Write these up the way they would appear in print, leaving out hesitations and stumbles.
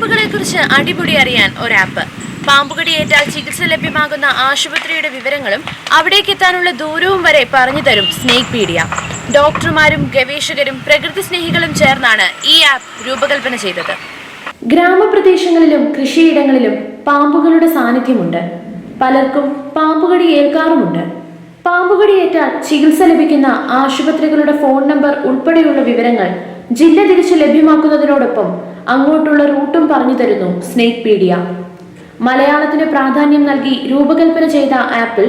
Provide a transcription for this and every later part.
പാമ്പുകളെക്കുറിച്ച് അടിപൊളി അറിയാൻ ഒരു ആപ്പ്. പാമ്പുകടിയേറ്റാൽ ചികിത്സ ലഭ്യമാകുന്ന ആശുപത്രിയുടെ വിവരങ്ങളും അവിടേക്ക് എത്താനുള്ള ദൂരവും വരെ പറഞ്ഞു തരും സ്നേക്പീഡിയ. ഡോക്ടർമാരും ഗവേഷകരും പ്രകൃതി സ്നേഹികളും ചേർന്നാണ് ഈ ആപ്പ് രൂപകൽപ്പന ചെയ്തത്. ഗ്രാമപ്രദേശങ്ങളിലും കൃഷിയിടങ്ങളിലും പാമ്പുകളുടെ സാന്നിധ്യമുണ്ട്. പലർക്കും പാമ്പുകടി ഏൽക്കാറുമുണ്ട്. പാമ്പുകടിയേറ്റാൽ ചികിത്സ ലഭിക്കുന്ന ആശുപത്രികളുടെ ഫോൺ നമ്പർ ഉൾപ്പെടെയുള്ള വിവരങ്ങൾ ജില്ല തിരിച്ച് ലഭ്യമാക്കുന്നതിനോടൊപ്പം അങ്ങോട്ടുള്ള റൂട്ടും പറഞ്ഞു തരുന്നു സ്നേക്പീഡിയ. മലയാളത്തിന് പ്രാധാന്യം നൽകി രൂപകൽപ്പന ചെയ്ത ആപ്പിൽ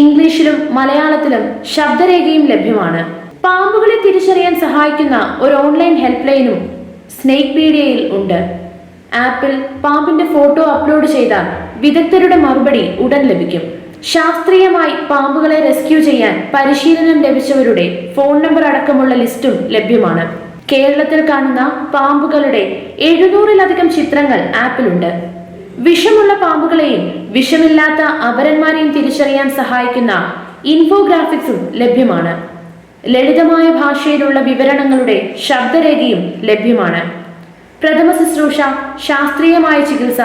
ഇംഗ്ലീഷിലും മലയാളത്തിലും ശബ്ദരേഖയും ലഭ്യമാണ്. പാമ്പുകളെ തിരിച്ചറിയാൻ സഹായിക്കുന്ന ഒരു ഓൺലൈൻ ഹെൽപ്പ് ലൈനും സ്നേക്പീഡിയയിൽ ഉണ്ട്. ആപ്പിൽ പാമ്പിന്റെ ഫോട്ടോ അപ്ലോഡ് ചെയ്താൽ വിദഗ്ധരുടെ മറുപടി ഉടൻ ലഭിക്കും. ശാസ്ത്രീയമായി പാമ്പുകളെ റെസ്ക്യൂ ചെയ്യാൻ പരിശീലനം ലഭിച്ചവരുടെ ഫോൺ നമ്പർ അടക്കമുള്ള ലിസ്റ്റും ലഭ്യമാണ്. കേരളത്തിൽ കാണുന്ന പാമ്പുകളുടെ 700-ലധികം ചിത്രങ്ങൾ ആപ്പിലുണ്ട്. വിഷമുള്ള പാമ്പുകളെയും വിഷമില്ലാത്ത അപരന്മാരെയും തിരിച്ചറിയാൻ സഹായിക്കുന്ന ഇൻഫോഗ്രാഫിക്സും ലഭ്യമാണ്. ലളിതമായ ഭാഷയിലുള്ള വിവരണങ്ങളുടെ ശബ്ദരേഖയും ലഭ്യമാണ്. പ്രഥമ ശുശ്രൂഷ, ശാസ്ത്രീയമായ ചികിത്സ,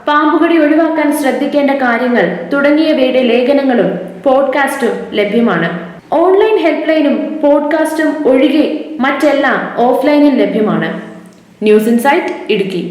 പാമ്പുകടി ഒഴിവാക്കാൻ ശ്രദ്ധിക്കേണ്ട കാര്യങ്ങൾ തുടങ്ങിയവയുടെ ലേഖനങ്ങളും പോഡ്കാസ്റ്റും ലഭ്യമാണ്. ഓൺലൈൻ ഹെൽപ്പ് ലൈനും പോഡ്കാസ്റ്റും ഒഴികെ മറ്റെല്ലാം ഓഫ്ലൈനിൽ ലഭ്യമാണ്. News insight Idukki.